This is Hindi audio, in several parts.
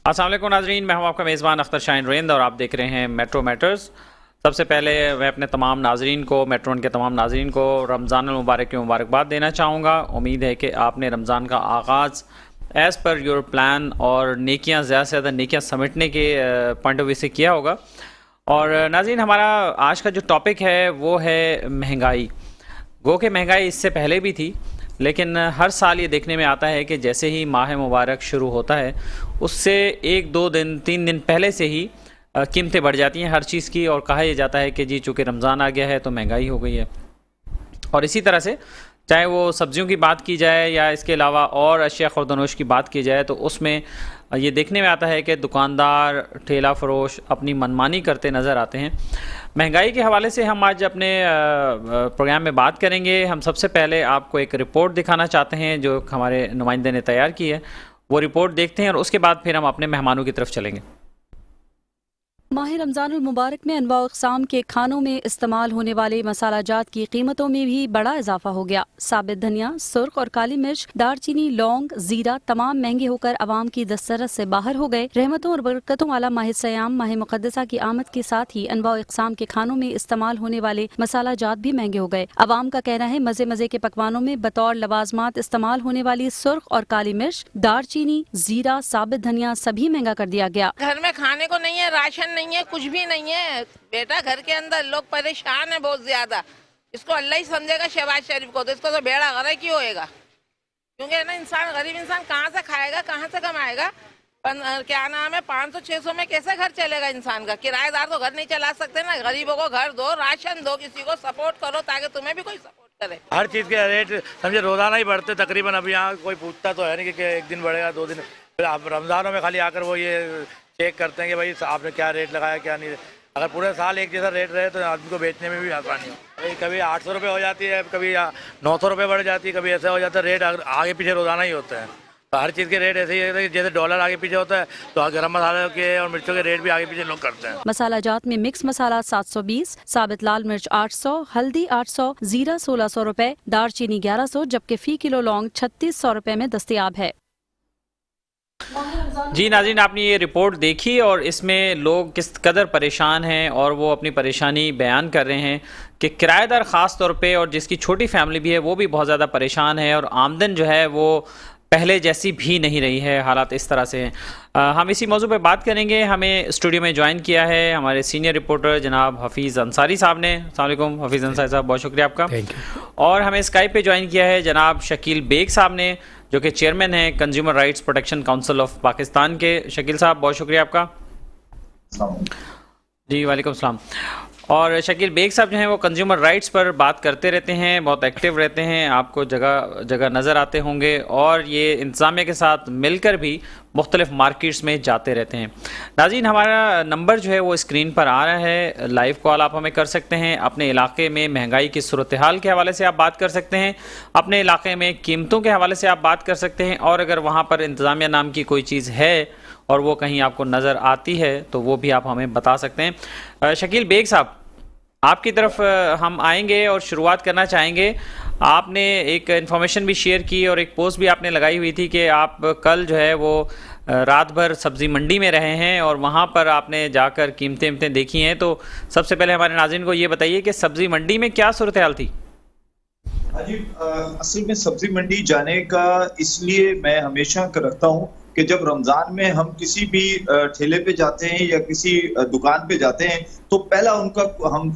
अस्सलाम वालेकुम नाज़रीन, मैं हूं आपका मेज़बान अख्तर शाहीन रेंद और आप देख रहे हैं मेट्रो मैटर्स। सबसे पहले मैं अपने तमाम नाज़रीन को, मेट्रो वन के तमाम नाज़रीन को रमज़ान अल मुबारक की मुबारकबाद देना चाहूँगा। उम्मीद है कि आपने रमज़ान का आगाज़ एज़ पर योर प्लान और नेकियां ज़्यादा से ज़्यादा नेकियां समेटने के पॉइंट ऑफ व्यू से किया होगा। और नाज़रीन, हमारा आज का जो टॉपिक है वो है महंगाई। गो कि महंगाई इससे पहले भी थी, लेकिन हर साल ये देखने में आता है कि जैसे ही माह मुबारक शुरू होता है उससे एक दो दिन तीन दिन पहले से ही कीमतें बढ़ जाती हैं हर चीज़ की, और कहा यह जाता है कि जी चूँकि रमज़ान आ गया है तो महंगाई हो गई है। और इसी तरह से चाहे वो सब्ज़ियों की बात की जाए या इसके अलावा और अशिया खुर्दनोश की बात की जाए, तो उसमें ये देखने में आता है कि दुकानदार, ठेला फरोश अपनी मनमानी करते नज़र आते हैं। महंगाई के हवाले से हम आज अपने प्रोग्राम में बात करेंगे। हम सबसे पहले आपको एक रिपोर्ट दिखाना चाहते हैं जो हमारे नुमाइंदे ने तैयार की है। वो रिपोर्ट देखते हैं और उसके बाद फिर हम अपने मेहमानों की तरफ चलेंगे। माह रमज़ानुल मुबारक में अनवा अक़साम के खानों में इस्तेमाल होने वाले मसाला जात की कीमतों में भी बड़ा इजाफा हो गया। साबित धनिया, सुर्ख और काली मिर्च, दारचीनी, लौंग, जीरा तमाम महंगे होकर आवाम की दस्तरस से बाहर हो गए। रहमतों और बरकतों वाला माह सयाम, माह मुक़द्दसा की आमद के साथ ही अनवा अक़साम के खानों में इस्तेमाल होने वाले मसाला जात भी महंगे हो गए। आवाम का कहना है मजे मजे के पकवानों में बतौर लवाजमात इस्तेमाल होने वाली सुर्ख और काली मिर्च, दारचीनी, जीरा, साबित धनिया सभी महंगा कर दिया गया। घर में खाने को नहीं है, राशन नहीं है, कुछ भी नहीं है बेटा। घर के अंदर लोग परेशान है बहुत ज्यादा। इसको अल्लाह ही समझेगा शहबाज शरीफ को, तो इसको तो बेड़ा गर्क ही होएगा। क्योंकि ना इंसान, गरीब इंसान कहाँ से खाएगा, कहाँ से कमाएगा। क्या नाम है, 500-600 में कैसे घर चलेगा इंसान का। किराएदार तो घर नहीं चला सकते ना। गरीबों को घर दो, राशन दो, किसी को सपोर्ट करो ताकि तुम्हें भी कोई सपोर्ट करे। हर चीज़ के रेट समझे रोजाना ही बढ़ते तकरीबन। अब यहाँ कोई पूछता तो है नहीं कि एक दिन बढ़ेगा, 2 दिन। फिर आप रमज़ानों में खाली आकर वो ये चेक करते हैं कि भाई आपने क्या रेट लगाया क्या नहीं। अगर पूरे साल एक जैसा रेट रहे तो आदमी को बेचने में भी आसानी हो। कभी 800 रुपये हो जाती है, कभी 900 रुपये बढ़ जाती है, कभी ऐसा हो जाता है। रेट आगे पीछे रोजाना ही होते हैं। तो हर चीज़ के रेट ऐसे ही है कि जैसे डॉलर आगे पीछे होता है तो गरम मसाले के और मिर्चों के रेट भी आगे पीछे लोग करते हैं। मसाला जात में मिक्स मसाला 720, साबित लाल मिर्च 800, हल्दी 800, जीरा 1600 रुपए, दारचीनी 1100, जबकि फी किलो लौंग 3600 रुपए में दस्तयाब है। जी नाज़रीन, आपने ये रिपोर्ट देखी और इसमें लोग किस कदर परेशान हैं और वो अपनी परेशानी बयान कर रहे हैं कि किराएदार ख़ास तौर पे और जिसकी छोटी फैमिली भी है वो भी बहुत ज़्यादा परेशान है, और आमदन जो है वो पहले जैसी भी नहीं रही है। हालात इस तरह से हैं। हम इसी मौजू पे बात करेंगे। हमें स्टूडियो में ज्वाइन किया है हमारे सीनियर रिपोर्टर जनाब हफीज़ अंसारी साहब ने। अस्सलाम वालेकुम हफीज़ अंसारी साहब, बहुत शुक्रिया आपका। Thank you. और हमें स्काइप पे ज्वाइन किया है जनाब शकील बेग साहब ने, जो कि चेयरमैन हैं consumer rights protection council of Pakistan के। शकील साहब, बहुत शुक्रिया आपका। जी वालेकुम सलाम। और शकील बेग साहब जो हैं वो कंज्यूमर राइट्स पर बात करते रहते हैं, बहुत एक्टिव रहते हैं, आपको जगह जगह नज़र आते होंगे, और ये इंतज़ामिया के साथ मिलकर भी मुख्तलिफ मार्केट्स में जाते रहते हैं। नाज़रीन, हमारा नंबर जो है वो स्क्रीन पर आ रहा है, लाइव कॉल आप हमें कर सकते हैं। अपने इलाके में महंगाई की सूरत हाल के हवाले से आप बात कर सकते हैं, अपने इलाके में कीमतों के हवाले से आप बात कर सकते हैं, और अगर वहाँ पर इंतज़ामिया नाम की कोई चीज़ है और वो कहीं आपको नज़र आती है तो वो भी आप हमें बता सकते हैं। शकील बेग साहब, आपकी तरफ हम आएंगे और शुरुआत करना चाहेंगे। आपने एक इन्फॉर्मेशन भी शेयर की और एक पोस्ट भी आपने लगाई हुई थी कि आप कल जो है वो रात भर सब्ज़ी मंडी में रहे हैं और वहाँ पर आपने जाकर कीमतें देखी हैं। तो सबसे पहले हमारे नाज़रीन को ये बताइए कि सब्ज़ी मंडी में क्या सूरत हाल थी? असल में सब्जी मंडी जाने का इसलिए मैं हमेशा रखता हूँ कि जब रमजान में हम किसी भी ठेले पे जाते हैं या किसी दुकान पे जाते हैं तो पहला उनका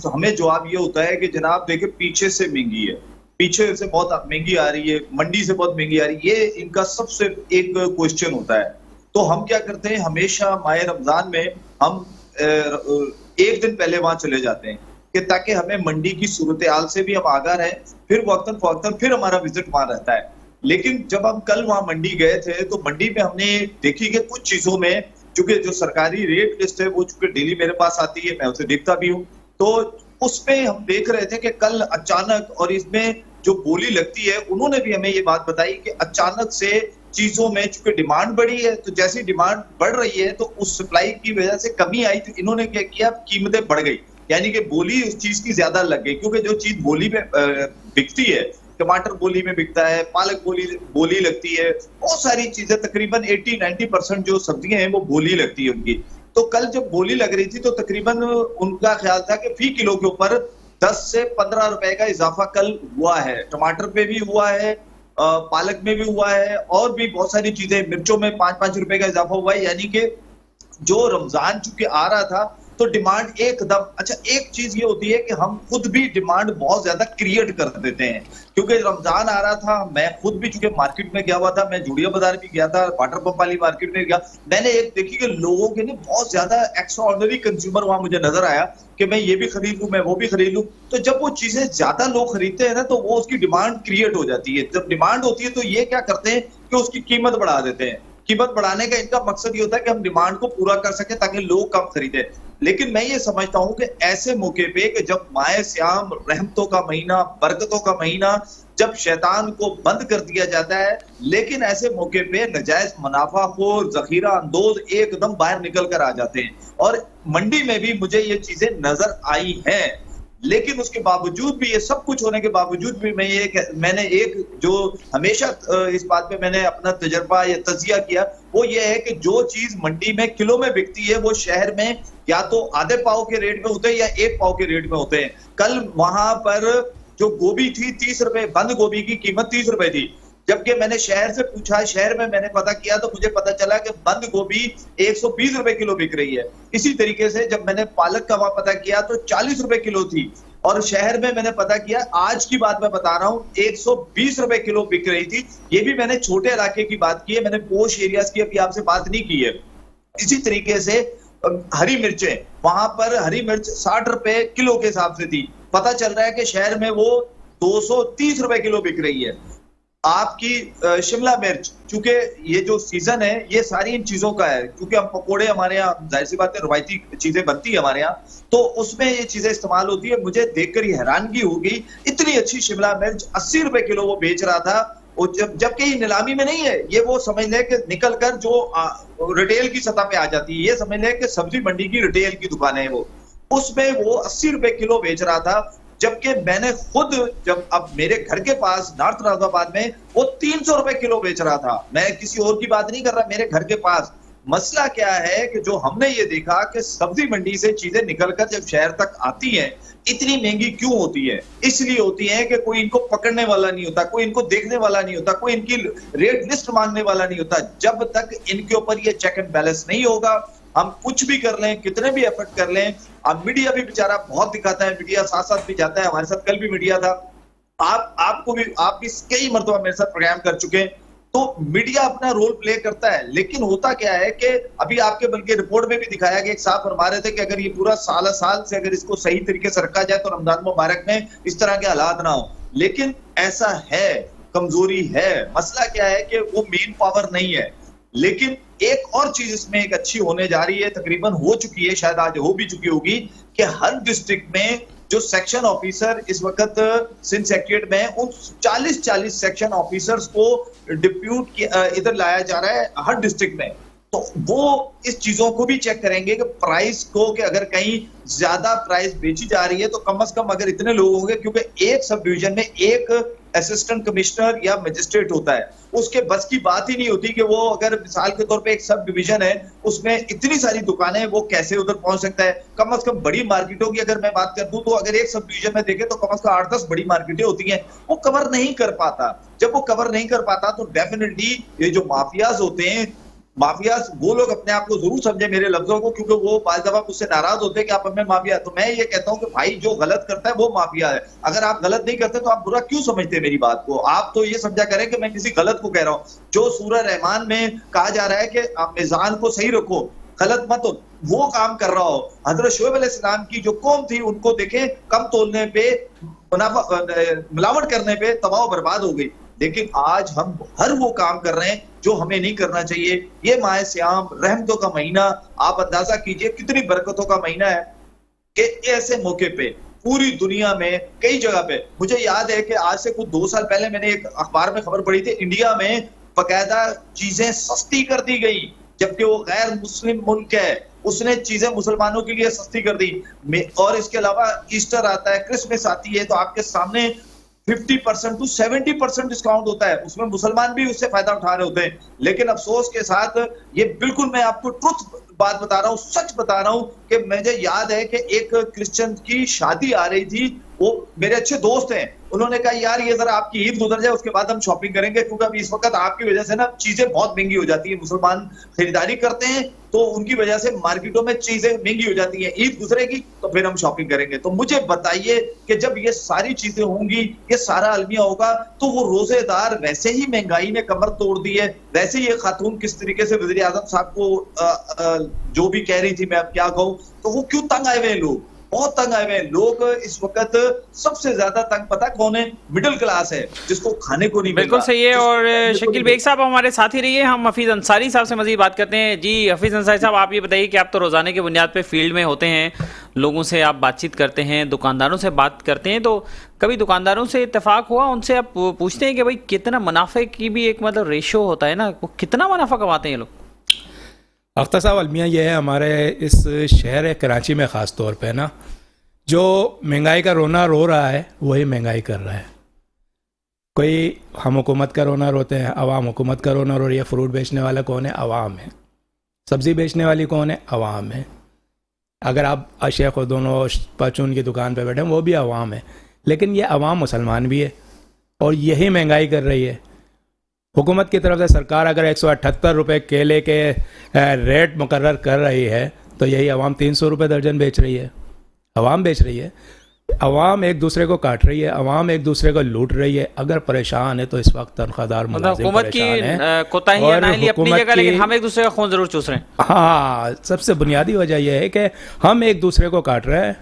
हमें जवाब ये होता है कि जनाब देखिए पीछे से महंगी है, पीछे से बहुत महंगी आ रही है, मंडी से बहुत महंगी आ रही है। ये इनका सबसे एक क्वेश्चन होता है। तो हम क्या करते हैं, हमेशा माह रमजान में हम एक दिन पहले वहां चले जाते हैं कि ताकि हमें मंडी की सूरत हाल से भी हम आगाह रहे। फिर वक्तन फवक्तन फिर हमारा विजिट वहां रहता है। लेकिन जब हम कल वहां मंडी गए थे तो मंडी में हमने देखी कि कुछ चीजों में चूंकि जो सरकारी रेट लिस्ट है वो चूंकि डेली मेरे पास आती है, मैं उसे देखता भी हूँ, तो उसमें हम देख रहे थे कि कल अचानक, और इसमें जो बोली लगती है उन्होंने भी हमें ये बात बताई कि अचानक से चीजों में चूंकि डिमांड बढ़ी है, तो जैसी डिमांड बढ़ रही है तो उस सप्लाई की वजह से कमी आई, तो इन्होंने क्या किया, कीमतें बढ़ गई, यानी कि बोली उस चीज की ज्यादा लग गई। क्योंकि जो चीज बोली में बिकती है टमाटर बोली में बिकता है, पालक बोली लगती है, बहुत सारी चीजें, तकरीबन 80-90% जो सब्जियां हैं वो बोली लगती है उनकी। तो कल जब बोली लग रही थी तो तकरीबन उनका ख्याल था कि फी किलो के ऊपर 10 से 15 रुपए का इजाफा कल हुआ है। टमाटर पे भी हुआ है, पालक में भी हुआ है, और भी बहुत सारी चीजें, मिर्चों में 5-5 रुपए का इजाफा हुआ है। यानी कि जो रमजान चूंकि आ रहा था तो डिमांड एकदम, अच्छा एक चीज ये होती है कि हम खुद भी डिमांड बहुत ज्यादा क्रिएट कर देते हैं, क्योंकि रमजान आ रहा था। मैं खुद भी चूंकि मार्केट में गया हुआ था, मैं जूड़िया बाजार भी गया था, वाटर पंप वाली मार्केट में गया, मैंने एक देखी कि लोगों के लिए बहुत ज्यादा एक्स्ट्रा ऑर्डिनरी कंज्यूमर वहां मुझे नजर आया कि मैं ये भी खरीद लूं, मैं वो भी खरीद लूं। तो जब वो चीजें ज्यादा लोग खरीदते हैं ना तो वो उसकी डिमांड क्रिएट हो जाती है। जब डिमांड होती है तो ये क्या करते हैं कि उसकी कीमत बढ़ा देते हैं। कीमत बढ़ाने का इनका मकसद ये होता है कि हम डिमांड को पूरा कर सके ताकि लोग कम खरीदे। लेकिन मैं ये समझता हूं कि ऐसे मौके पे कि जब माए श्याम, रहमतों का महीना, बरकतों का महीना, जब शैतान को बंद कर दिया जाता है, लेकिन ऐसे मौके पे नजायज मुनाफाखोर, जखीरा अंदोज एकदम बाहर निकल कर आ जाते हैं। और मंडी में भी मुझे ये चीजें नजर आई हैं। लेकिन उसके बावजूद भी, ये सब कुछ होने के बावजूद भी, मैंने एक जो हमेशा इस बात पे मैंने अपना तजर्बा या तजिया किया, वो ये है कि जो चीज मंडी में किलो में बिकती है वो शहर में या तो आधे पाव के रेट में होते हैं या 1 पाव के रेट में होते हैं। कल वहां पर जो गोभी थी 30 रुपए, बंद गोभी की कीमत 30 रुपए थी, जबकि मैंने शहर से पूछा, शहर में मैंने पता किया तो मुझे पता चला कि बंद गोभी 120 रुपए किलो बिक रही है। इसी तरीके से जब मैंने पालक का वहां पता किया तो 40 रुपए किलो थी, और शहर में मैंने पता किया, आज की बात मैं बता रहा हूं, 120 रुपए किलो बिक रही थी। ये भी मैंने छोटे इलाके की बात की है, मैंने पोश एरियाज की अभी आपसे बात नहीं की है। इसी तरीके से हरी मिर्चें, वहां पर हरी मिर्च 60 रुपए किलो के हिसाब से थी, पता चल रहा है कि शहर में वो 230 रुपए किलो बिक रही है। आपकी शिमला मिर्च, चूंकि ये जो सीजन है ये सारी इन चीजों का है, क्योंकि हम पकोड़े, हमारे यहाँ जाहिर सी बात है रवायती चीजें बनती है हमारे यहाँ, तो उसमें ये चीजें इस्तेमाल होती है। मुझे देखकर ही हैरानगी हो गई, इतनी अच्छी शिमला मिर्च 80 रुपए किलो वो बेच रहा था। और जबकि ये नीलामी में नहीं है, ये वो समझ ले कि निकल कर जो रिटेल की सतह पे आ जाती है, ये समझ ले कि सब्जी मंडी की रिटेल की दुकान है वो, उसमें वो 80 रुपए किलो बेच रहा था। जबकि मैंने खुद, जब अब मेरे घर के पास नॉर्थ नाजिबाबाद में वो 300 रुपए किलो बेच रहा था। मैं किसी और की बात नहीं कर रहा, मेरे घर के पास। मसला क्या है कि जो हमने ये देखा कि सब्जी मंडी से चीजें निकलकर जब शहर तक आती हैं, इतनी महंगी क्यों होती है? इसलिए होती है कि कोई इनको पकड़ने वाला नहीं होता, कोई इनको देखने वाला नहीं होता, कोई इनकी रेट लिस्ट मांगने वाला नहीं होता। जब तक इनके ऊपर ये चेक एंड बैलेंस नहीं होगा, हम कुछ भी कर लें, कितने भी एफर्ट कर लें। अब मीडिया भी बेचारा बहुत दिखाता है, मीडिया साथ साथ भी जाता है, हमारे साथ कल भी मीडिया था, आप भी कई मरतबा मेरे साथ प्रोग्राम कर चुके हैं। तो मीडिया अपना रोल प्ले करता है, लेकिन होता क्या है कि अभी आपके बल्कि रिपोर्ट में भी दिखाया गया, एक साहब फरमा रहे थे कि अगर ये पूरा साल से अगर इसको सही तरीके से रखा जाए तो रमजान मुबारक में इस तरह के हालात ना हो। लेकिन ऐसा है, कमजोरी है। मसला क्या है कि वो मेन पावर नहीं है। लेकिन एक और चीज इसमें एक अच्छी होने जा रही है, तकरीबन हो चुकी है, शायद आज हो भी चुकी होगी, कि हर डिस्ट्रिक्ट में जो सेक्शन ऑफिसर इस वक्त सिंध सेक्रेटरीट में, उन 40 सेक्शन ऑफिसर्स को डिप्यूट इधर लाया जा रहा है हर डिस्ट्रिक्ट में। तो वो इस चीजों को भी चेक करेंगे कि प्राइस को, कि अगर कहीं ज्यादा प्राइस बेची जा रही है तो कम से कम अगर इतने लोग होंगे, क्योंकि एक सब डिवीजन में एक असिस्टेंट कमिश्नर या मजिस्ट्रेट होता है, उसके बस की बात ही नहीं होती कि वो, अगर मिसाल के तौर पे एक सब डिवीजन है उसमें इतनी सारी दुकानें, वो कैसे उधर पहुंच सकता है। कम से कम बड़ी मार्केटों की अगर मैं बात कर दूं तो अगर एक सब डिवीजन में देखें तो कम से कम 8-10 बड़ी मार्केटें होती हैं, वो कवर नहीं कर पाता। जब वो कवर नहीं कर पाता तो डेफिनेटली ये जो माफियाज होते हैं, माफियाज वो लोग अपने आप को जरूर समझे मेरे लफ्जों को, क्योंकि वो बार दफा मुझसे नाराज होते हैं कि आप हमें माफिया। तो मैं ये कहता हूं कि भाई जो गलत करता है वो माफिया है। अगर आप गलत नहीं करते तो आप बुरा क्यों समझते हैं मेरी बात को? आप तो ये समझा करें कि मैं किसी गलत को कह रहा हूं। जो सूरह रहमान में कहा जा रहा है कि आप मिजान को सही रखो, गलत मत हो, वो काम कर रहा हो। हजरत शुएब अलैहिस्सलाम की जो कौम थी, उनको देखें, कम तोलने पे, मिलावट करने पे तबाह बर्बाद हो गई। लेकिन आज हम हर वो काम कर रहे हैं जो हमें नहीं करना चाहिए। ये माह सियाम, रहमतों का महीना, आप अंदाजा कीजिए कितनी बरकतों का महीना है कि ऐसे मौके पे पूरी दुनिया में कई जगह पे, मुझे याद है कि आज से कुछ 2 साल पहले मैंने एक अखबार में खबर पढ़ी थी, इंडिया में बकायदा चीजें सस्ती कर दी गई, जबकि वो गैर मुस्लिम मुल्क है, उसने चीजें मुसलमानों के लिए सस्ती कर दी। और इसके अलावा ईस्टर आता है, क्रिसमस आती है, तो आपके सामने 50% to 70% डिस्काउंट होता है, उसमें मुसलमान भी उससे फायदा उठा रहे होते हैं। लेकिन अफसोस के साथ ये बिल्कुल, मैं आपको ट्रुथ बात बता रहा हूँ, सच बता रहा हूँ कि मुझे याद है कि एक क्रिश्चियन की शादी आ रही थी, वो मेरे अच्छे दोस्त हैं, उन्होंने कहा यार ये जरा आपकी ईद गुजर जाए उसके बाद हम शॉपिंग करेंगे, क्योंकि अभी इस वक्त आपकी वजह से ना चीजें बहुत महंगी हो जाती है। मुसलमान खरीदारी करते हैं तो उनकी वजह से मार्केटों में चीजें महंगी हो जाती हैं, ईद गुजरेगी तो फिर हम शॉपिंग करेंगे। तो मुझे बताइए कि जब ये सारी चीजें होंगी, ये सारा अलमिया होगा, तो वो रोजेदार वैसे ही महंगाई ने कमर तोड़ दी है, वैसे ही ये खातून किस तरीके से वज़ीर आज़म साहब को जो भी कह रही थी, मैं अब क्या कहूं, तो वो क्यों तंग आए हुए हैं लोग, बहुत तंग आए हुए हैं लोग इस वक्त। सबसे ज्यादा तंग पता कौन है? मिडिल क्लास है, जिसको खाने को नहीं मिल बिल्कुल रहा। सही है। और शकील बेग साहब हमारे साथ ही रहिए, हम हफीज़ अंसारी साहब से मज़ीद बात करते हैं। जी हफीज़ अंसारी साहब, आप ये बताइए कि आप तो रोज़ाना की बुनियाद पे फील्ड में होते हैं, लोगों से आप बातचीत करते हैं, दुकानदारों से बात करते हैं, तो कभी दुकानदारों से इत्तेफाक हुआ, उनसे आप पूछते हैं कि भाई कितना मुनाफे की भी एक मतलब रेशो होता है ना, वो कितना मुनाफा कमाते हैं ये लोग? अख्तर साहब, अलमिया ये है हमारे इस शहर कराची में ख़ास तौर पे ना, जो महंगाई का रोना रो रहा है वही महंगाई कर रहा है। कोई हम हुकूमत का रोना रोते हैं, अवाम हुकूमत का रोना रो रही है। फ्रूट बेचने वाला कौन है? अवाम है। सब्ज़ी बेचने वाली कौन है? अवाम है। अगर आप अशिया को दोनों परचून की दुकान पे बैठे हैं, वो भी अवाम है। लेकिन ये अवाम मुसलमान भी है और यही महंगाई कर रही है। हुकूमत की तरफ से सरकार अगर 178 रुपये केले के रेट मुकर्रर कर रही है, तो यही अवाम 300 रुपये दर्जन बेच रही है। अवाम बेच रही है, अवाम एक दूसरे को काट रही है, अवाम एक दूसरे को लूट रही है। अगर परेशान है तो इस वक्त तनख्वाहदार मुलाजिम हुकूमत की कोताही है ना, अपनी जगह, लेकिन हम एक दूसरे का खून जरूर चूस रहे हैं। हाँ, सबसे बुनियादी वजह यह है कि हम एक दूसरे को काट रहे हैं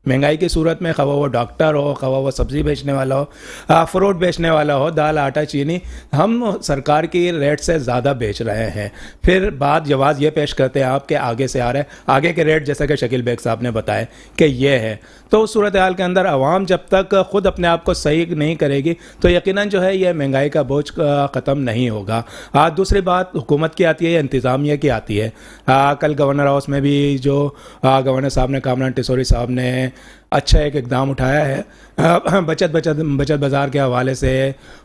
महंगाई की सूरत में। खवा वो डॉक्टर हो, खवा वो सब्ज़ी बेचने वाला हो, फ्रूट बेचने वाला हो, दाल आटा चीनी, हम सरकार की रेट से ज़्यादा बेच रहे हैं। फिर बात जवाब ये पेश करते हैं आपके आगे से आ रहे हैं, आगे के रेट जैसा कि शकील बेग साहब ने बताया कि ये है। तो उस सूरत हाल के अंदर अवाम जब तक ख़ुद अपने आप को सही नहीं करेगी तो यकीनन जो है ये महंगाई का बोझ ख़त्म नहीं होगा। दूसरी बात हुकूमत की आती है, इंतज़ामिया की आती है। कल गवर्नर हाउस में भी जो गवर्नर साहब ने, कामरान टिसोरी साहब ने अच्छा एक इकदाम उठाया है बचत बाज़ार के हवाले से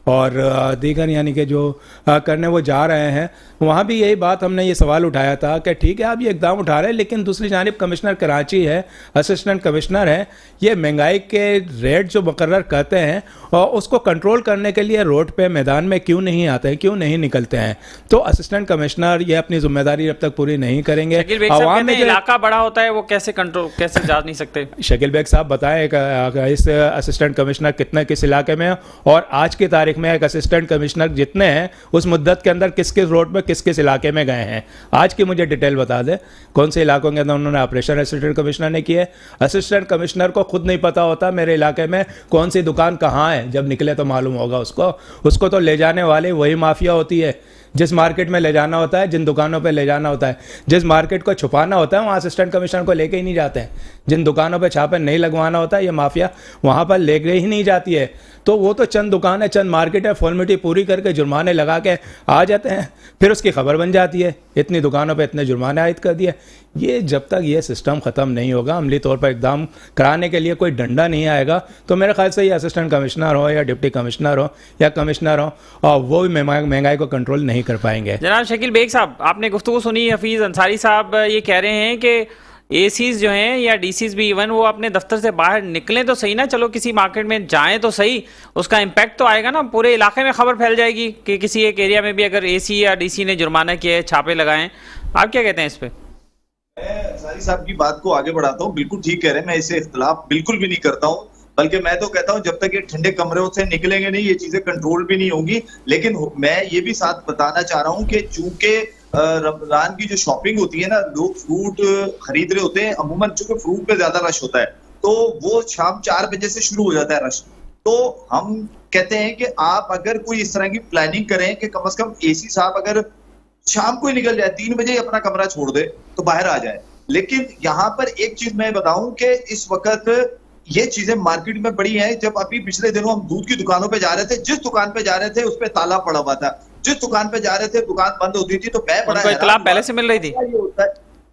और दीगर यानी कि जो करने वो जा रहे हैं, वहाँ भी यही बात हमने ये सवाल उठाया था कि ठीक है आप ये इकदाम उठा रहे हैं, लेकिन दूसरी जानिब कमिश्नर कराची है, असिस्टेंट कमिश्नर है, ये महंगाई के रेट जो मुकर्रर करते हैं और उसको कंट्रोल करने के लिए रोड पे मैदान में क्यों नहीं आते हैं, क्यों नहीं निकलते हैं? तो असिस्टेंट कमिश्नर ये अपनी जिम्मेदारी जब तक पूरी नहीं करेंगे, अवाम में इलाका बड़ा होता है वो कैसे कंट्रोल, कैसे जा नहीं सकते? शकील बेग साहब बताएं इस असिस्टेंट कमिश्नर कितने किस इलाके में, और आज की तारीख में एक असिस्टेंट कमिश्नर जितने हैं उस मुद्दत के अंदर किस किस रोड में किस किस इलाके में गए हैं, आज की मुझे डिटेल बता दें। कौन से इलाकों के अंदर उन्होंने ऑपरेशन असिस्टेंट कमिश्नर ने किए? असिस्टेंट कमिश्नर को खुद नहीं पता होता मेरे इलाके में कौन सी दुकान कहाँ है, जब निकले तो मालूम होगा उसको तो ले जाने वाले वही माफिया होती है। जिस मार्केट में ले जाना होता है, जिन दुकानों पे ले जाना होता है, जिस मार्केट को छुपाना होता है वहाँ असिस्टेंट कमिश्नर को लेके ही नहीं जाते हैं। जिन दुकानों पे छापे नहीं लगवाना होता है, ये माफिया वहाँ पर लेके ही नहीं जाती है। तो वो तो चंद दुकान है, चंद मार्केट है, फॉर्मेलिटी पूरी करके जुर्माने लगा के आ जाते हैं, फिर उसकी खबर बन जाती है इतनी दुकानों पे इतने जुर्माने आयद कर दिए। ये जब तक ये सिस्टम ख़त्म नहीं होगा, अमली तौर पर इकदाम कराने के लिए कोई डंडा नहीं आएगा, तो मेरे ख्याल से ये असिस्टेंट कमिश्नर हो या डिप्टी कमिश्नर हो या कमिश्नर हो, और वो भी महंगाई को कंट्रोल नहीं कर पाएंगे। जनाब शकील बेग साहब, आपने गुफ्तगू सुनी, हफीज़ अंसारी साहब ये कह रहे हैं कि एसीज जो हैं या डीसीज भी इवन वो अपने दफ्तर से बाहर निकलें तो सही ना, चलो किसी मार्केट में जाएं तो सही, उसका इम्पैक्ट तो आएगा ना, पूरे इलाके में खबर फैल जाएगी कि किसी एक एरिया में भी अगर एसी या डीसी ने जुर्माना किया है, छापे लगाएं। आप क्या कहते हैं इस पर? मैं अंसारी साहब की बात को आगे बढ़ाता हूँ, बिल्कुल ठीक कह रहे हैं, मैं इससे इख्तिलाफ बिल्कुल भी नहीं करता हूँ, बल्कि मैं तो कहता हूँ जब तक ये ठंडे कमरों से निकलेंगे नहीं ये चीजें कंट्रोल भी नहीं होंगी। लेकिन मैं ये भी साथ बताना चाह रहा हूँ कि चूंकि रमजान की जो शॉपिंग होती है ना, लोग फ्रूट खरीद रहे होते हैं, अमूमन चूंकि फ्रूट पे ज्यादा रश होता है तो वो शाम 4 बजे से शुरू हो जाता है रश। तो हम कहते हैं कि आप अगर कोई इस तरह की प्लानिंग करें कि कम से कम एसी साहब अगर शाम को ही निकल जाए, 3 बजे अपना कमरा छोड़ दे तो बाहर आ जाए। लेकिन यहाँ पर एक चीज मैं बताऊं कि इस वक्त ये चीजें मार्केट में बड़ी हैं। जब अभी पिछले दिनों हम दूध की दुकानों पे जा रहे थे, जिस दुकान पे जा रहे थे उस पे ताला पड़ा हुआ था, जिस दुकान पे जा रहे थे दुकान बंद होती थी। तो मैं बड़ा इत्तला पहले से मिल रही थी।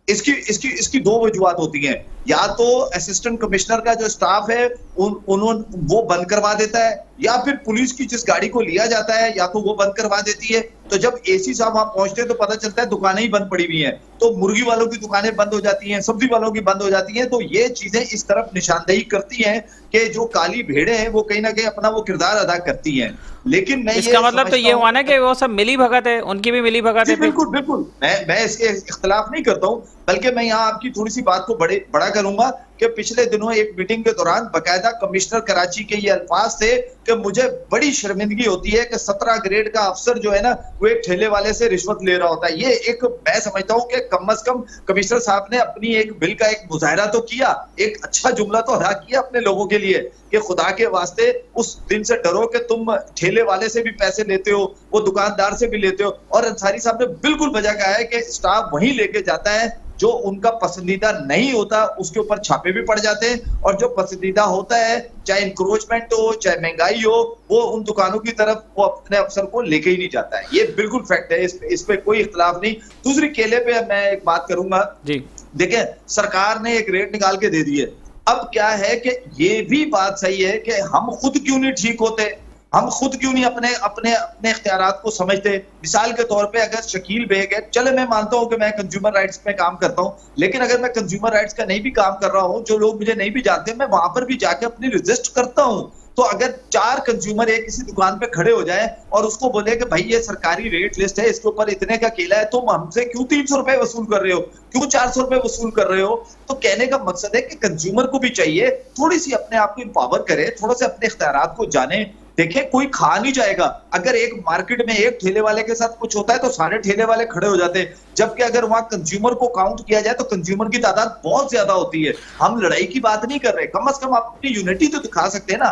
इसकी 2 वजूहत होती हैं, या तो असिस्टेंट कमिश्नर का जो स्टाफ है उन्होंने वो बंद करवा देता है, या फिर पुलिस की जिस गाड़ी को लिया जाता है या तो वो बंद करवा देती है। तो जब एसी साहब वहां पहुंचते हैं तो पता चलता है दुकानें ही बंद पड़ी हुई हैं, तो मुर्गी वालों की दुकानें बंद हो जाती हैं, सब्जी वालों की बंद हो जाती हैं। तो ये चीजें इस तरफ निशानदेही करती हैं कि जो काली भेड़ें हैं वो कहीं ना कहीं अपना वो किरदार अदा करती हैं। लेकिन मैं इसका मतलब तो ये हुआ ना कि वो सब मिली भगत है, उनकी भी मिली भगत है। बिल्कुल बिल्कुल, मैं इसके इख्तलाफ नहीं करता हूँ, बल्कि मैं यहाँ आपकी थोड़ी सी बात को बड़ा करूंगा कि पिछले दिनों एक मीटिंग के दौरान बकायदा कमिश्नर कराची के ये अल्फाज थे कि मुझे बड़ी शर्मिंदगी होती है कि 17 ग्रेड का अफसर जो है ना वो एक ठेले वाले से रिश्वत ले रहा होता है। ये एक मैं समझता हूँ कि कम से कम कमिश्नर साहब ने अपनी एक बिल का एक मुजाहरा तो किया, एक अच्छा जुमला तो अदा किया अपने लोगों के लिए कि खुदा के वास्ते उस दिन से डरो कि तुम ठेले वाले से भी पैसे लेते हो, वो दुकानदार से भी लेते हो। और अंसारी साहब ने बिल्कुल वजह कहा है कि स्टाफ वहीं लेके जाता है जो उनका पसंदीदा नहीं होता, उसके ऊपर छापे भी पड़ जाते हैं, और जो पसंदीदा होता है चाहे इंक्रोचमेंट हो चाहे महंगाई हो, वो उन दुकानों की तरफ वो अपने अफसर को लेके ही नहीं जाता है। ये बिल्कुल फैक्ट है, इस पे कोई इख्तलाफ नहीं। दूसरी केले पे मैं एक बात करूंगा जी, देखें सरकार ने एक रेट निकाल के दे दी है। अब क्या है कि ये भी बात सही है कि हम खुद क्यों नहीं ठीक होते, हम खुद क्यों नहीं अपने अपने अपने इख्तियारात को समझते। मिसाल के तौर पे अगर शकील बेग है, चले मैं मानता हूं कि मैं कंज्यूमर राइट्स में काम करता हूं, लेकिन अगर मैं कंज्यूमर राइट्स का नहीं भी काम कर रहा हूं, जो लोग मुझे नहीं भी जानते, मैं वहां पर भी जाके अपनी रजिस्ट करता हूं। तो अगर 4 कंज्यूमर एक किसी दुकान पे खड़े हो जाए और उसको बोले कि भाई ये सरकारी रेट लिस्ट है, इसके ऊपर इतने का केला है, तुम हमसे क्यों 300 रुपए वसूल कर रहे हो, क्यों 400 रुपए वसूल कर रहे हो। तो कहने का मकसद है कि कंज्यूमर को भी चाहिए थोड़ी सी अपने आप को इंपावर करे, थोड़ा से अपने इख्तियारात को जाने। देखिए कोई खा नहीं जाएगा, अगर एक मार्केट में एक ठेले वाले के साथ कुछ होता है तो सारे ठेले वाले खड़े हो जाते हैं, जबकि अगर वहां कंज्यूमर को काउंट किया जाए तो कंज्यूमर की तादाद बहुत ज्यादा होती है। हम लड़ाई की बात नहीं कर रहे, कम से कम आप अपनी यूनिटी तो दिखा सकते हैं ना।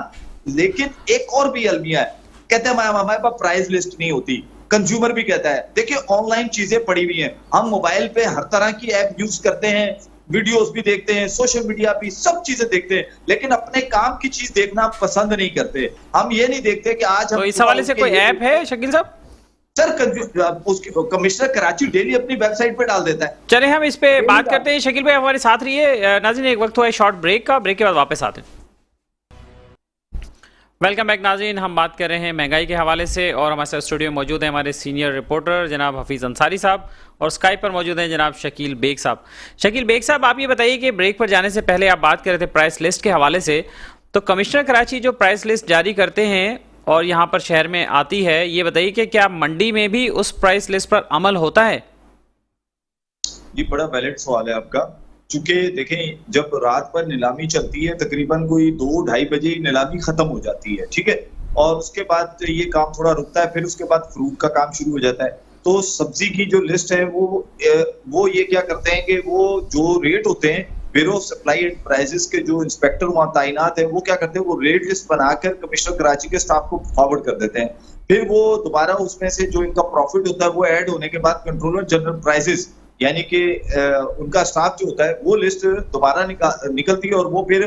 लेकिन एक और भी अलमिया है, कहते हैं हमारे पास प्राइस लिस्ट नहीं होती, कंज्यूमर भी कहता है। देखिए ऑनलाइन चीजें पड़ी हुई हैं, हम मोबाइल पे हर तरह की ऐप यूज करते हैं, वीडियोस भी देखते हैं, सोशल मीडिया भी सब चीजें देखते हैं, लेकिन अपने काम की चीज देखना पसंद नहीं करते। हम ये नहीं देखते कि आज हम इस हवाले से कोई ऐप है शकील साहब? सर उसकी कमिश्नर कराची डेली अपनी वेबसाइट पे डाल देता है। चले हम इस पे बात करते हैं, शकील भाई हमारे साथ रहिए। नाज़रीन एक वक्त हुआ है शॉर्ट ब्रेक का, ब्रेक के बाद वापस आते हैं। वेलकम बैक नाज़रीन, हम बात कर रहे हैं महंगाई के हवाले से और हमारे साथ स्टूडियो में मौजूद हैं हमारे सीनियर रिपोर्टर जनाब हफीज़ अंसारी साहब और स्काइप पर मौजूद हैं जनाब शकील बेग साहब। शकील बेग साहब, आप ये बताइए कि ब्रेक पर जाने से पहले आप बात कर रहे थे प्राइस लिस्ट के हवाले से, तो कमिश्नर कराची जो प्राइस लिस्ट जारी करते हैं और यहाँ पर शहर में आती है, ये बताइए कि क्या मंडी में भी उस प्राइस लिस्ट पर अमल होता है? ये बड़ा वैलिड सवाल है आपका, चूंकि देखें जब रात पर नीलामी चलती है तकरीबन कोई 2-2:30 बजे नीलामी खत्म हो जाती है, ठीक है, और उसके बाद ये काम थोड़ा रुकता है, फिर उसके बाद फ्रूट का काम शुरू हो जाता है। तो सब्जी की जो लिस्ट है वो ये क्या करते हैं कि वो जो रेट होते हैं bureau of supply and prices के जो इंस्पेक्टर वहां तैनात है, वो क्या करते हैं, वो रेट लिस्ट बनाकर कमिश्नर कराची के स्टाफ को फॉरवर्ड कर देते हैं। फिर वो दोबारा उसमें से जो इनका प्रॉफिट होता है वो ऐड होने के बाद कंट्रोलर जनरल प्राइसेस यानी कि उनका स्टाफ जो होता है वो लिस्ट दोबारा निकलती है और वो फिर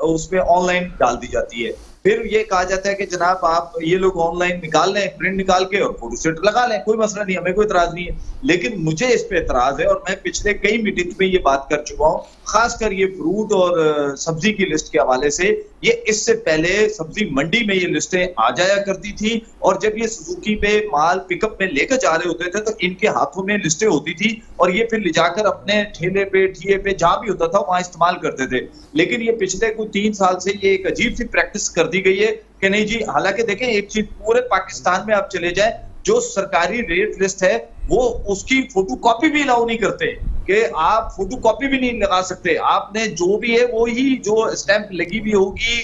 उसमें ऑनलाइन डाल दी जाती है। फिर ये कहा जाता है कि जनाब आप ये लोग ऑनलाइन निकाल लें, प्रिंट निकाल के और फोटो स्टेट लगा लें, कोई मसला नहीं, हमें कोई इतराज नहीं है। लेकिन मुझे इस पे इतराज है और मैं पिछले कई मीटिंग में ये बात कर चुका हूँ, खासकर ये फ्रूट और सब्जी की लिस्ट के हवाले से। ये इससे पहले सब्जी मंडी में ये लिस्टें आ जाया करती थी और जब ये सुजुकी पे माल पिकअप में लेकर जा रहे होते थे तो इनके हाथों में लिस्टें होती थी और ये फिर ले जाकर अपने ठेले पे ठिये पे जहां भी होता था वहां इस्तेमाल करते थे। लेकिन ये पिछले कुछ 3 साल से ये एक अजीब सी प्रैक्टिस कर दी गई है कि नहीं जी, हालांकि देखें एक चीज पूरे पाकिस्तान में आप चले जाए, जो सरकारी रेट लिस्ट है वो उसकी फोटो कॉपी भी अलाउ नहीं करते कि आप फोटो कॉपी भी नहीं लगा सकते। आपने जो भी है वो ही जो स्टैंप लगी हुई होगी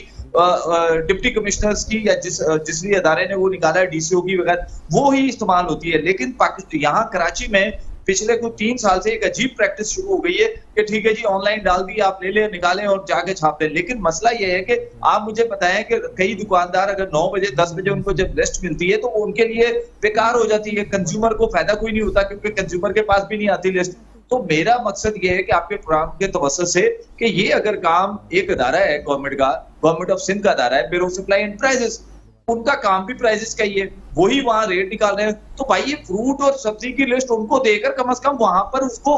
डिप्टी कमिश्नर्स की या जिस भी अदारे ने वो निकाला है डीसीओ की वगैरह, वो ही इस्तेमाल होती है। लेकिन पाकिस्तान यहाँ कराची में पिछले कुछ 3 साल से एक अजीब प्रैक्टिस शुरू हो गई है कि ठीक है जी ऑनलाइन डाल दिया, आप ले लें, निकालें और जाके छाप दें। लेकिन मसला ये है कि आप मुझे बताएं कि कई दुकानदार अगर 9 बजे 10 बजे उनको जब लिस्ट मिलती है तो वो उनके लिए बेकार हो जाती है, कंज्यूमर को फायदा कोई नहीं होता क्योंकि कंज्यूमर के पास भी नहीं आती लिस्ट। तो मेरा मकसद ये है कि आपके प्रोग्राम के तवज्जुह से कि ये अगर काम एक अदारा है गवर्नमेंट का, गवर्नमेंट ऑफ सिंध का अदारा है bureau of supply and prices, उनका काम भी प्राइसेस का ही है, वही वहां रेट निकाल रहे हैं। तो भाई ये फ्रूट और सब्जी की लिस्ट उनको देकर कम से कम वहां पर उसको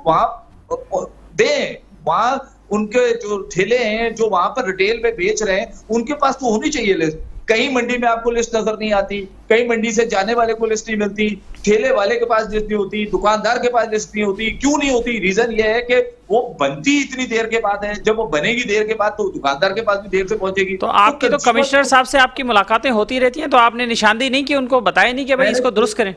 वहां दें, वहां उनके जो ठेले हैं जो वहां पर रिटेल में बेच रहे हैं, उनके पास तो होनी चाहिए लिस्ट। कहीं मंडी में आपको लिस्ट नजर नहीं आती, कहीं मंडी से जाने वाले को लिस्ट नहीं मिलती, ठेले वाले के पास लिस्ट नहीं होती, दुकानदार के पास लिस्ट नहीं होती। क्यों नहीं होती? रीजन ये है कि वो बनती इतनी देर के बाद है। जब वो बनेगी देर के बाद तो दुकानदार के पास भी देर से पहुंचेगी। तो आपकी तो कमिश्नर साहब से आपकी मुलाकातें होती रहती हैं, तो आपने निशानदेही नहीं की, उनको बताया नहीं कि भाई इसको दुरुस्त करें?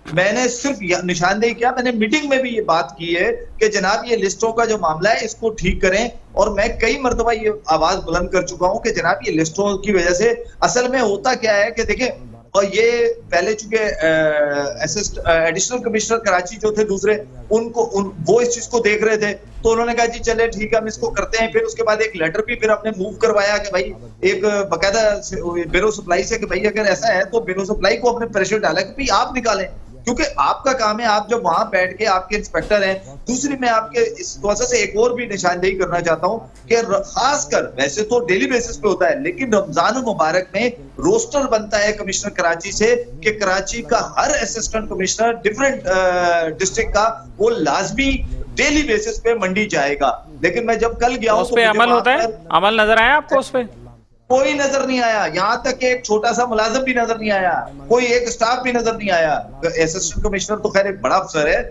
मैंने सिर्फ निशानदेही किया, मैंने मीटिंग में भी ये बात की है कि जनाब ये लिस्टों का जो मामला है इसको ठीक करें। और मैं कई मर्तबा ये आवाज बुलंद कर चुका हूं कि जनाब ये लिस्टों की वजह से असल में होता क्या है कि देखिए, और ये पहले चूंकि एडिशनल कमिश्नर कराची जो थे दूसरे, वो इस चीज को देख रहे थे, तो उन्होंने कहा जी चले ठीक है हम इसको करते हैं। फिर उसके बाद एक लेटर भी फिर आपने मूव करवाया कि भाई एक बकायदा ब्यूरो सप्लाई से कि भाई अगर ऐसा है तो ब्यूरो सप्लाई को अपने प्रेशर डाला कि भाई आप निकालें, क्योंकि आपका काम है। आप जब वहां बैठ के आपके इंस्पेक्टर हैं। दूसरी मैं आपके इस वजह से एक और भी निशानदेही करना चाहता हूं कि खासकर वैसे तो डेली बेसिस पे होता है, लेकिन रमजान मुबारक में रोस्टर बनता है कमिश्नर कराची से कि कराची का हर असिस्टेंट कमिश्नर डिफरेंट डिस्ट्रिक्ट का वो लाजमी डेली बेसिस पे मंडी जाएगा। लेकिन मैं जब कल गया हूं उस पे अमल होता है? अमल नजर आया आपको उस पे? कोई नजर नहीं आया, यहाँ तक कि एक छोटा सा मुलाजिम भी नजर नहीं आया, कोई एक स्टाफ भी नजर नहीं आया। असिस्टेंट कमिश्नर तो खैर एक बड़ा अफसर है,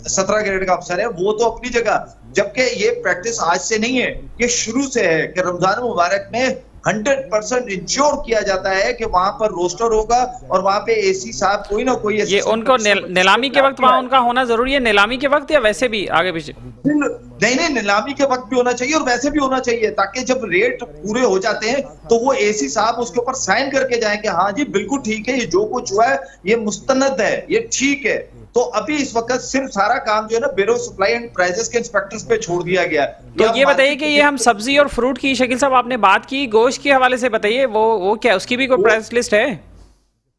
17 ग्रेड का अफसर है, वो तो अपनी जगह। जबकि ये प्रैक्टिस आज से नहीं है, ये शुरू से है कि रमजान मुबारक में 100% इंश्योर किया जाता है कि वहां पर रोस्टर होगा और वहां पे एसी साहब कोई ना कोई। ये उनको नीलामी के वक्त वहां उनका होना जरूरी है, नीलामी के वक्त या वैसे भी आगे पीछे? नहीं, नीलामी के वक्त भी होना चाहिए और वैसे भी होना चाहिए, ताकि जब रेट पूरे हो जाते हैं तो वो एसी साहब उसके ऊपर साइन करके जाएं कि हाँ जी बिल्कुल ठीक है, ये जो कुछ हुआ है ये मुस्तनद है, ये ठीक है। तो अभी इस वक्त सिर्फ सारा काम जो है ना ब्यूरो सप्लाई एंड प्राइसेस के इंस्पेक्टर्स पे छोड़ दिया गया। तो ये बताइए कि ये हम सब्जी और फ्रूट की, शकील साहब आपने बात की, गोश्त के हवाले से बताइए, वो क्या उसकी भी कोई प्राइस लिस्ट है?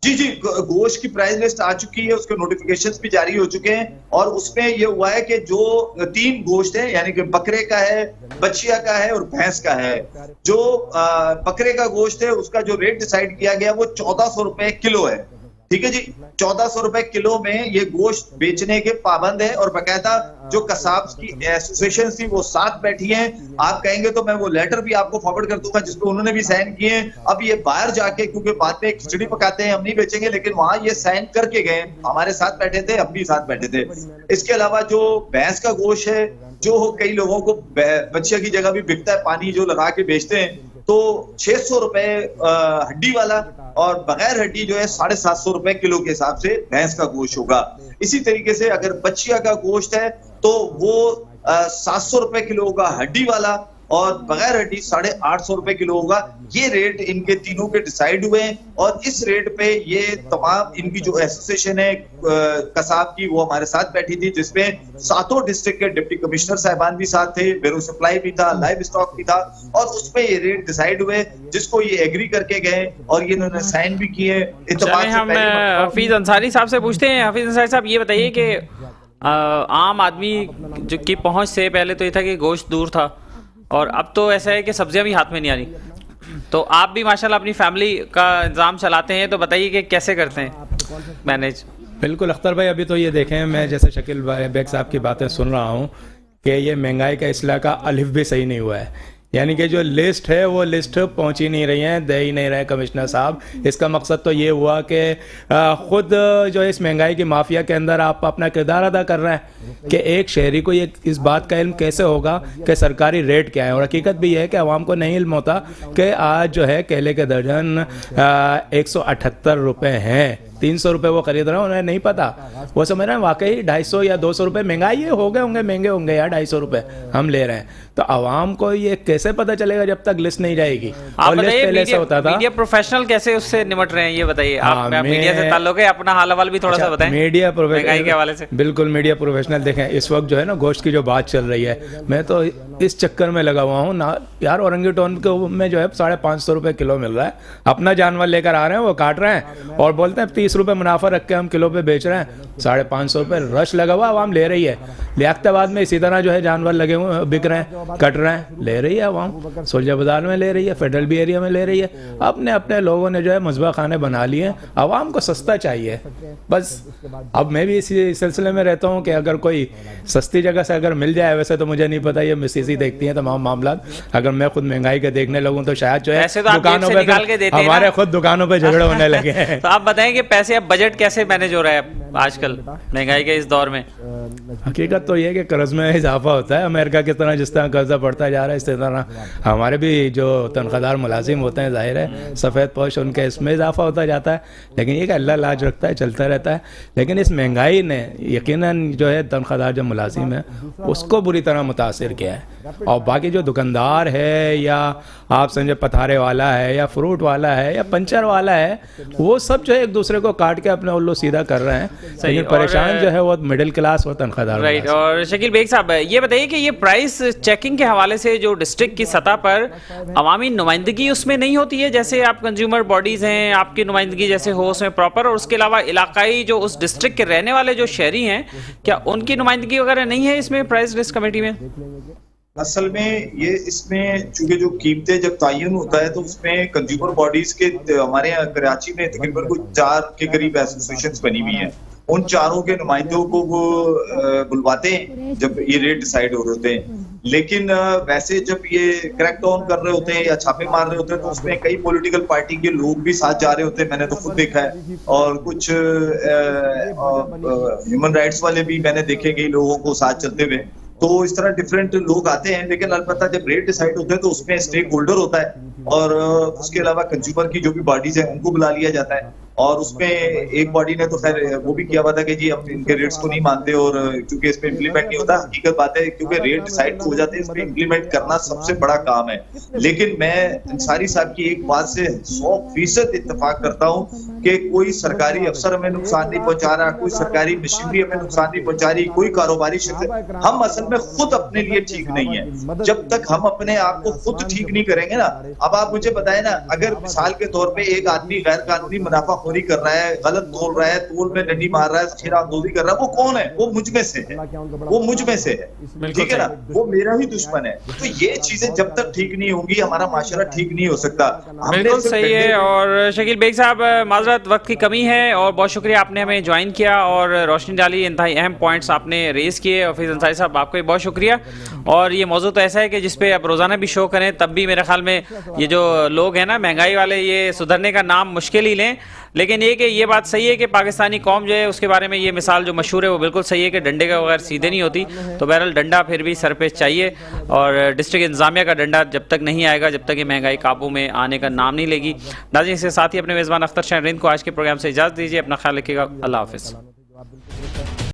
जी, गोश्त की प्राइस लिस्ट आ चुकी है, उसके नोटिफिकेशंस भी जारी हो चुके हैं और उसमें ये हुआ है कि जो 3 गोश्त है, यानी कि बकरे का है, बछिया का है और भैंस का है। जो बकरे का गोश्त है उसका जो रेट डिसाइड किया गया वो 1400 रुपए किलो है। ठीक है जी, 1400 रुपए किलो में ये गोश्त बेचने के पाबंद है और बाकायदा जो कसाब की एसोसिएशन थी वो साथ बैठी हैं। आप कहेंगे तो मैं वो लेटर भी आपको फॉरवर्ड कर दूंगा जिसपे उन्होंने भी साइन किए हैं। अब ये बाहर जाके, क्योंकि बाद में खिचड़ी पकाते हैं, हम नहीं बेचेंगे, लेकिन वहां ये साइन करके गए, हमारे साथ बैठे थे, हम भी साथ बैठे थे। इसके अलावा जो भैंस का गोश्त है, जो कई लोगों को बच्चिया की जगह भी बिकता है, पानी जो लगा के बेचते हैं, तो 600 रुपए हड्डी वाला और बगैर हड्डी जो है 750 रुपए किलो के हिसाब से भैंस का गोश्त होगा। इसी तरीके से अगर बछिया का गोश्त है तो वो 700 रुपए किलो होगा हड्डी वाला और बगैर हड्डी 850 रुपए किलो होगा। ये रेट इनके तीनों के डिसाइड हुए हैं और इस रेट पे ये तमाम इनकी जो एसोसिएशन है कसाब की, वो हमारे साथ बैठी थी, जिसमें 7 डिस्ट्रिक्ट के डिप्टी कमिश्नर साहिबान भी साथ थे, ब्यूरो सप्लाई भी था, लाइव स्टॉक भी था और उसमें ये रेट डिसाइड हुए जिसको ये एग्री करके गए और ये इन्होंने साइन भी किए। हम हफीज अंसारी साहब से पूछते हैं। हफीज अंसारी साहब, ये बताइए कि आम आदमी जो की पहुंच से पहले तो ये था कि गोश्त दूर था और अब तो ऐसा है कि सब्जियां भी हाथ में नहीं आ रही। तो आप भी माशाल्लाह अपनी फैमिली का इंतजाम चलाते हैं, तो बताइए कि कैसे करते हैं मैनेज? बिल्कुल अख्तर भाई, अभी तो ये देखें, मैं जैसे शकील भाई बेग साहब की बातें सुन रहा हूँ कि ये महंगाई का इस्लाह का अलिफ भी सही नहीं हुआ है, यानी कि जो लिस्ट है वो लिस्ट पहुंच ही नहीं रही है, दे ही नहीं रहे कमिश्नर साहब। इसका मकसद तो ये हुआ कि ख़ुद जो इस महंगाई की माफिया के अंदर आप अपना किरदार अदा कर रहे हैं कि एक शहरी को ये इस बात का इल्म कैसे होगा कि सरकारी रेट क्या है। और हकीकत भी है कि आवाम को नहीं इल्म होता कि आज जो है केले के दर्जन 178 रुपये हैं, 300 रुपये वो खरीद रहे हैं, उन्हें नहीं पता, वो समझ रहे हैं वाकई 250 या 200 रुपये महंगाई हो गए होंगे, महंगे होंगे यार, 250 रुपये हम ले रहे हैं। तो आवाम को ये कैसे पता चलेगा जब तक लिस्ट नहीं जाएगी? आप बताइए, मीडिया प्रोफेशनल कैसे उससे निपट रहे हैं, ये बताइए। आप मीडिया से ताल्लुक है, अपना हाल हवाल भी थोड़ा सा बताएं मीडिया महंगाई के हवाले से। बिल्कुल, मीडिया प्रोफेशनल देखें, इस वक्त जो है ना गोश्त की जो बात चल रही है, मैं तो इस चक्कर में लगा हुआ हूँ ना यार, औरंगी टोन में जो है 550 रुपये किलो मिल रहा है, अपना जानवर लेकर आ रहे हैं, वो काट रहे हैं और बोलते हैं 30 रुपये मुनाफा रख के हम किलो पे बेच रहे हैं। 550 रुपये रश लगा हुआ, आवाम ले रही है। लियाकताबाद में इसी तरह जो है जानवर लगे हुए बिक रहे हैं कट रहे हैं, ले रही है आवाम, सोल्जर बाजार में ले रही है, फेडरल बी एरिया में ले रही है। अपने अपने लोगों ने जो है मजबा खाने बना लिए हैं, आवाम को सस्ता चाहिए बस। अब मैं भी इसी सिलसिले में रहता हूँ कि अगर कोई सस्ती जगह से अगर मिल जाए, वैसे तो मुझे नहीं पता, ये मिसेस ही देखती हैं तमाम मामला, अगर मैं खुद महंगाई के देखने लगूँ तो शायद जो है दुकानों पे हमारे खुद दुकानों पे झगड़े होने लगे हैं। तो आप बताएं कि पैसे, अब बजट कैसे मैनेज हो रहा है आजकल महंगाई के इस दौर में? हकीकत तो ये है कि कर्ज में इजाफा होता है, अमेरिका की तरह जिस तरह कर्जा बढ़ता जा रहा है, इस तरह हमारे भी जो तनख्वाहदार मुलाजिम होते हैं, जाहिर है सफ़ेद पोश, उनके इसमें इजाफा होता जाता है। लेकिन ये कि अल्लाह लाज रखता है, चलता रहता है। लेकिन इस महंगाई ने यकीनन जो है तनख्वाहदार जो मुलाजिम है उसको बुरी तरह मुतासिर किया है। और बाकी जो दुकानदार है, या आप समझे पथारे वाला है, या फ्रूट वाला है, या पंचर वाला है, वो सब जो है एक दूसरे को काट के अपने उल्लू सीधा कर रहे हैं। लेकिन परेशान जो है वो मिडिल क्लास और तनख्वाहदार। राइट। और शकील बेग साहब, ये बताइए कि ये प्राइस चेकिंग के हवाले से जो डिस्ट्रिक्ट की सतह पर अवामी नुमाइंदगी उसमें नहीं होती है, जैसे आप कंज्यूमर बॉडीज़ हैं, आपकी नुमाइंदगी जैसे हो उसमें प्रॉपर, और उसके अलावा इलाकाई जो उस डिस्ट्रिक्ट के रहने वाले जो शहरी हैं, क्या उनकी नुमाइंदगी वगैरह नहीं है इसमें प्राइस रिस्क कमेटी में? असल में ये इसमें चूंकि जो कीमतें जब तयन होता है तो उसमें कंज्यूमर बॉडीज के, हमारे यहाँ कराची में तकरीबन कुछ 4 के करीब एसोसिएशंस बनी हुई हैं। उन चारों के नुमाइंदों को वो बुलवाते हैं जब ये रेट डिसाइड हो रहे होते हैं। लेकिन वैसे जब ये क्रैक डाउन कर रहे होते हैं या छापे मार रहे होते हैं तो उसमें कई पॉलिटिकल पार्टी के लोग भी साथ जा रहे होते हैं, मैंने तो खुद देखा है। और कुछ ह्यूमन राइट्स वाले भी मैंने देखे कई लोगों को साथ चलते हुए। तो इस तरह डिफरेंट लोग आते हैं। लेकिन अलबत्ता जब रेट डिसाइड होते हैं तो उसमें स्टेक होल्डर होता है, और उसके अलावा कंज्यूमर की जो भी बॉडीज है उनको बुला लिया जाता है। और उसमें एक बॉडी ने तो खैर वो भी किया हुआ था कि जी हम इनके रेट्स को नहीं मानते, और क्योंकि इस पे इम्प्लीमेंट नहीं होता। हकीकत बात है क्योंकि रेट डिसाइड हो जाते हैं, इस पे इम्प्लीमेंट करना सबसे बड़ा काम है। लेकिन मैं अंसारी साहब की एक बात से 100% इत्तेफाक करता हूँ कि कोई सरकारी अफसर हमें नुकसान नहीं पहुंचा रहा, कोई सरकारी मशीनरी हमें नुकसान नहीं पहुंचा रही, कोई कारोबारी शख्स। हम असल में खुद अपने लिए ठीक नहीं है। जब तक हम अपने आप को खुद ठीक नहीं करेंगे ना, अब आप मुझे बताएं ना, अगर मिसाल के तौर पे एक आदमी गैर कानूनी मुनाफाखोरी कर रहा है, गलत तोल रहा है, तोल में डंडी मार रहा है, खीरांदोजी कर रहा है, वो कौन है? वो मुझ में से है, वो मुझ में से है, ठीक है ना, वो मेरा ही दुश्मन है। तो ये चीजें जब तक ठीक नहीं होंगी हमारा माशरा ठीक नहीं हो सकता। बिल्कुल सही है। और शकील बेग साहब, माजरत वक्त की कमी है, और बहुत शुक्रिया आपने हमें ज्वाइन किया और रोशनी डाली, इंतहाई अहम पॉइंट्स आपने रेज किए। हफीज़ अंसारी साहब, आपको भी बहुत शुक्रिया। और ये मौजूद तो ऐसा है कि जिसपे अब रोज़ाना भी शो करें तब भी मेरे ख्याल में ये जो लोग हैं ना महंगाई वाले, ये सुधरने का नाम मुश्किल ही लें। लेकिन ये कि ये बात सही है कि पाकिस्तानी कौम जो है उसके बारे में ये मिसाल जो मशहूर है वो बिल्कुल सही है कि डंडे के बगैर सीधे नहीं होती। तो बहरहाल डंडा फिर भी सर पे चाहिए, और डिस्ट्रिक्ट इंतजामिया का डंडा जब तक नहीं आएगा, जब तक ये महंगाई काबू में आने का नाम नहीं लेगी। नाज़रीन, इसके साथ ही अपने मेज़बान अख्तर शाहीन रिंद को आज के प्रोग्राम से इजाज़त दीजिए। अपना ख्याल रखिएगा। अल्लाह हाफ़िज़।